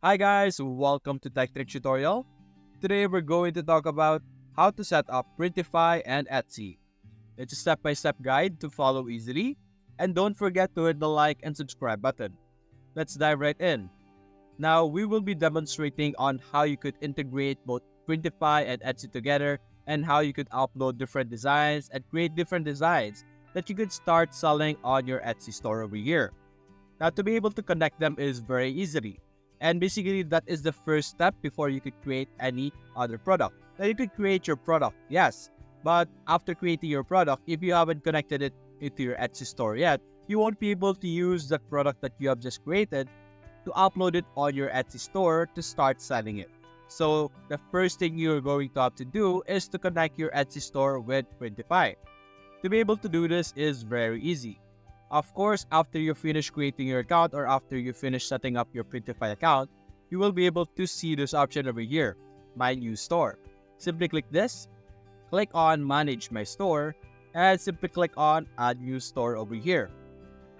Hi guys, welcome to Tech Trick Tutorial. Today we're going to talk about how to set up Printify and Etsy. It's a step-by-step guide to follow easily. And don't forget to hit the like and subscribe button. Let's dive right in. Now we will be demonstrating on how you could integrate both Printify and Etsy together and how you could upload different designs and create different designs that you could start selling on your Etsy store over here. Now, to be able to connect them is very easily. And basically, that is the first step before you could create any other product. Now, you could create your product, yes. But after creating your product, if you haven't connected it into your Etsy store yet, you won't be able to use that product that you have just created to upload it on your Etsy store to start selling it. So, the first thing you're going to have to do is to connect your Etsy store with Printify. To be able to do this is very easy. Of course, after you finish creating your account or after you finish setting up your Printify account, you will be able to see this option over here, My New Store. Simply click this, click on Manage My Store, and simply click on Add New Store over here.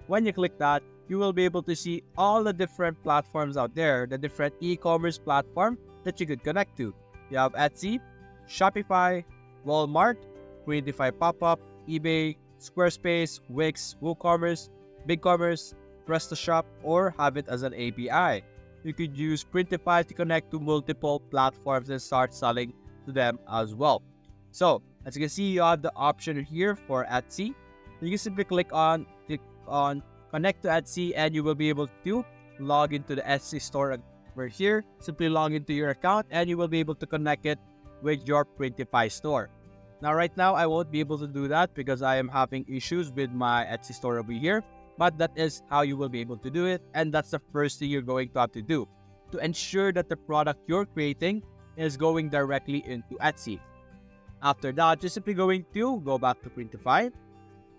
When you click that, you will be able to see all the different platforms out there, the different e-commerce platform that you could connect to. You have Etsy, Shopify, Walmart, Printify Pop-Up, eBay, Squarespace, Wix, WooCommerce, BigCommerce, PrestaShop, or have it as an API. You could use Printify to connect to multiple platforms and start selling to them as well. So, as you can see, you have the option here for Etsy. You can simply click on Connect to Etsy, and you will be able to log into the Etsy store over here. Simply log into your account, and you will be able to connect it with your Printify store. Now, right now, I won't be able to do that because I am having issues with my Etsy store over here. But that is how you will be able to do it. And that's the first thing you're going to have to do to ensure that the product you're creating is going directly into Etsy. After that, just simply going to go back to Printify.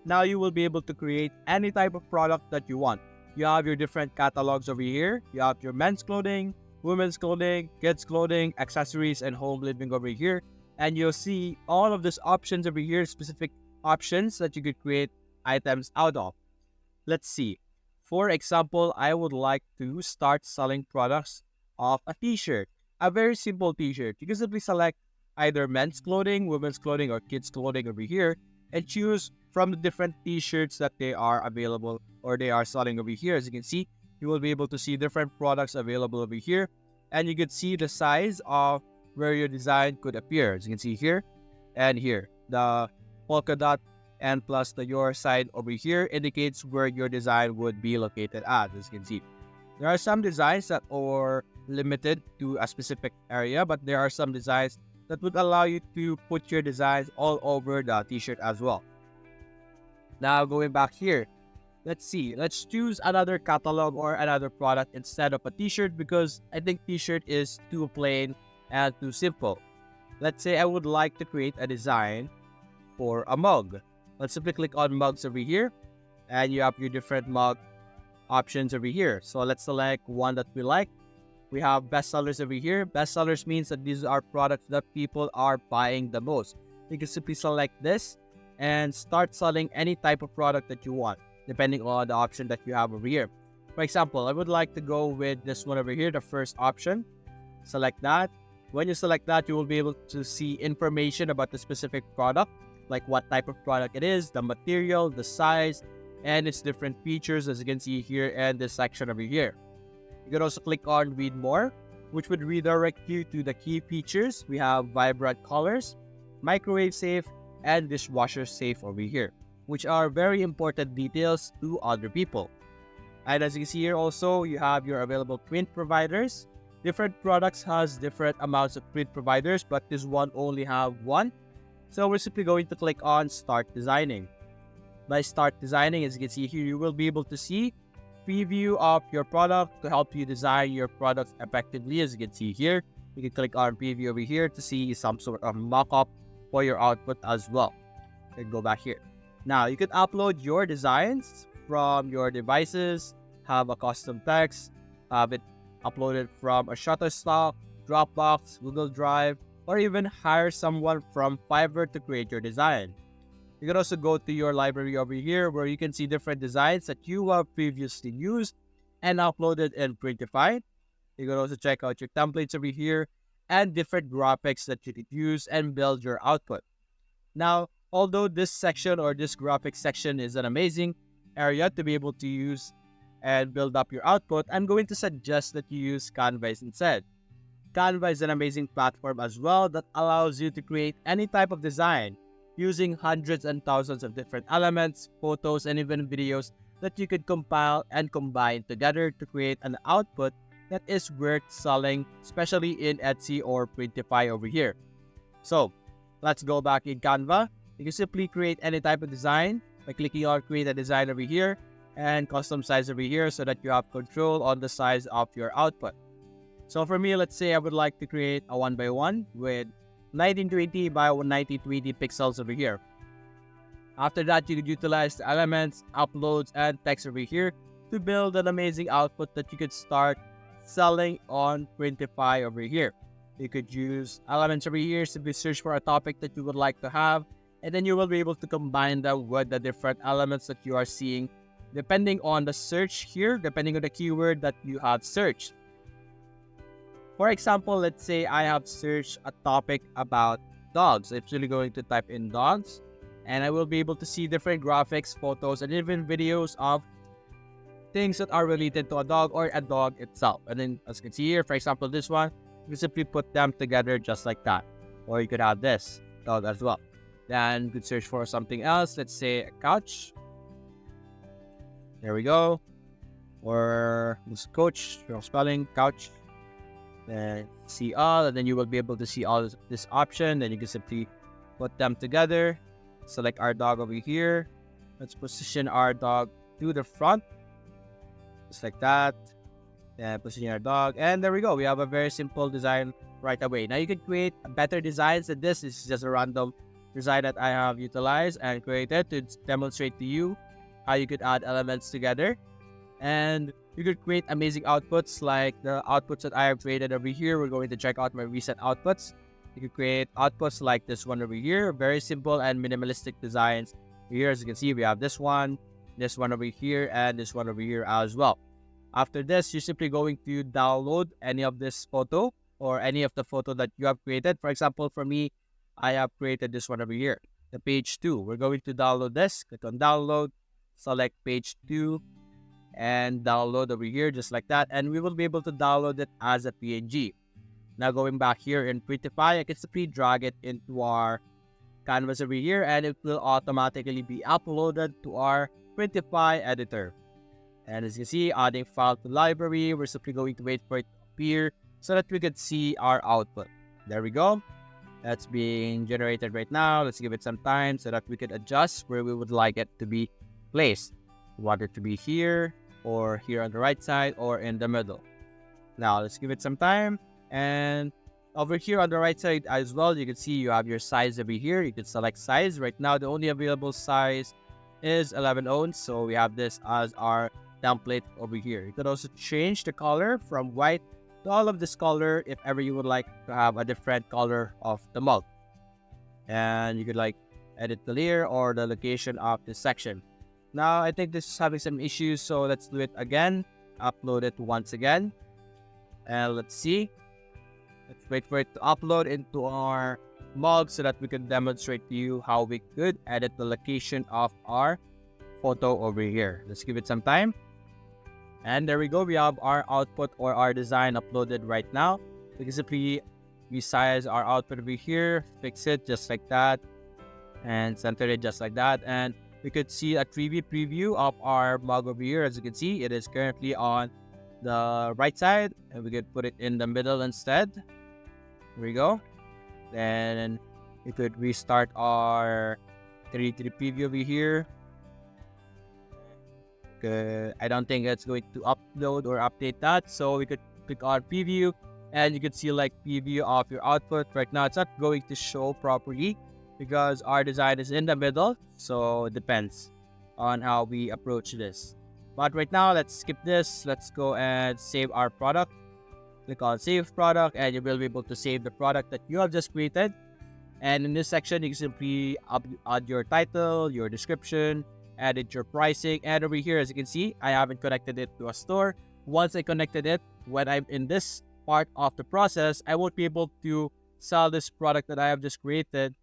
Now you will be able to create any type of product that you want. You have your different catalogs over here. You have your men's clothing, women's clothing, kids clothing, accessories, and home living over here. And you'll see all of these options over here, specific options that you could create items out of. Let's see. For example, I would like to start selling products of a t-shirt. A very simple t-shirt. You can simply select either men's clothing, women's clothing, or kids clothing over here and choose from the different t-shirts that they are available or they are selling over here. As you can see, you will be able to see different products available over here, and you could see the size of where your design could appear. As you can see here and here, the polka dot and plus the your side over here indicates where your design would be located at. As you can see, there are some designs that are limited to a specific area, but there are some designs that would allow you to put your designs all over the t-shirt as well. Now going back here, let's see. Let's choose another catalog or another product instead of a t-shirt because I think t-shirt is too plain and too simple. Let's say I would like to create a design for a mug. Let's simply click on mugs over here and you have your different mug options over here. So let's select one that we like. We have bestsellers over here. Bestsellers means that these are products that people are buying the most. You can simply select this and start selling any type of product that you want, depending on the option that you have over here. For example, I would like to go with this one over here, the first option. Select that. When you select that, you will be able to see information about the specific product, like what type of product it is, the material, the size, and its different features, as you can see here in this section over here. You can also click on Read More, which would redirect you to the key features. We have vibrant colors, microwave safe, and dishwasher safe over here, which are very important details to other people. And as you can see here also, you have your available print providers. Different products has different amounts of print providers, but this one only have one. So we're simply going to click on Start Designing. By Start Designing, as you can see here, you will be able to see preview of your product to help you design your product effectively. As you can see here, you can click on preview over here to see some sort of mock-up for your output as well. You can go back here. Now you can upload your designs from your devices, have a custom text, have it uploaded from a Shutterstock, Dropbox, Google Drive, or even hire someone from Fiverr to create your design. You can also go to your library over here where you can see different designs that you have previously used and uploaded in Printify. You can also check out your templates over here and different graphics that you could use and build your output. Now, although this section or this graphic section is an amazing area to be able to use and build up your output, I'm going to suggest that you use Canva instead. Canva is an amazing platform as well that allows you to create any type of design using hundreds and thousands of different elements, photos, and even videos that you could compile and combine together to create an output that is worth selling, especially in Etsy or Printify over here. So, let's go back in Canva. You can simply create any type of design by clicking on create a design over here and custom size over here so that you have control on the size of your output. So for me, let's say I would like to create a 1x1 with 1920 by 1920 pixels over here. After that, you could utilize the elements, uploads, and text over here to build an amazing output that you could start selling on Printify over here. You could use elements over here, simply search for a topic that you would like to have, and then you will be able to combine them with the different elements that you are seeing depending on the search here, depending on the keyword that you have searched. For example, let's say I have searched a topic about dogs. I'm actually going to type in dogs, and I will be able to see different graphics, photos, and even videos of things that are related to a dog or a dog itself. And then as you can see here, for example, this one, you simply put them together just like that. Or you could have this dog as well. Then you could search for something else. Let's say a couch. There we go. Or this coach, spelling couch. Then see all, and then you will be able to see all this option. Then you can simply put them together. Select our dog over here. Let's position our dog to the front. Just like that. Then position our dog. And there we go. We have a very simple design right away. Now you can create better designs than this. This is just a random design that I have utilized and created to demonstrate to you how you could add elements together. And you could create amazing outputs like the outputs that I have created over here. We're going to check out my recent outputs. You could create outputs like this one over here. Very simple and minimalistic designs. Here, as you can see, we have this one over here, and this one over here as well. After this, you're simply going to download any of this photo or any of the photo that you have created. For example, for me, I have created this one over here, the page 2. We're going to download this. Click on download, select page 2, and download over here just like that. And we will be able to download it as a PNG. Now going back here in Printify, I can simply drag it into our canvas over here, and it will automatically be uploaded to our Printify editor. And as you can see, adding file to library, we're simply going to wait for it to appear so that we can see our output. There we go. That's being generated right now. Let's give it some time so that we can adjust where we would like it to be placed. We want it to be here, or here on the right side, or in the middle. Now let's give it some time. And over here on the right side as well, you can see you have your size over here. You can select size. Right now, the only available size is 11 ounce. So we have this as our template over here. You could also change the color from white to all of this color if ever you would like to have a different color of the mug. And you could like edit the layer or the location of this section. Now, I think this is having some issues, so let's do it again. Upload it once again. And let's see. Let's wait for it to upload into our mug so that we can demonstrate to you how we could edit the location of our photo over here. Let's give it some time. And there we go. We have our output or our design uploaded right now. We can simply resize our output over here, fix it just like that, and center it just like that. And we could see a preview of our mug over here. As you can see, it is currently on the right side, and we could put it in the middle instead. Here we go. Then we could restart our 3D preview over here. I don't think it's going to upload or update that, so we could click on preview, and you could see like preview of your output. Right now, it's not going to show properly because our design is in the middle, so it depends on how we approach this. But right now, let's skip this. Let's go and save our product. Click on save product, and you will be able to save the product that you have just created. And in this section, you can simply add your title, your description, edit your pricing. And over here, as you can see, I haven't connected it to a store, once I connected it, when I'm in this part of the process, I won't be able to sell this product that I have just created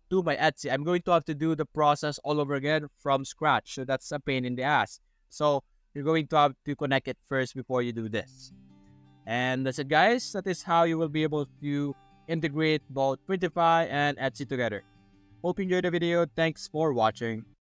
to my Etsy. I'm going to have to do the process all over again from scratch. So that's a pain in the ass. So you're going to have to connect it first before you do this. And that's it, guys. That is how you will be able to integrate both Printify and Etsy together. Hope you enjoyed the video. Thanks for watching.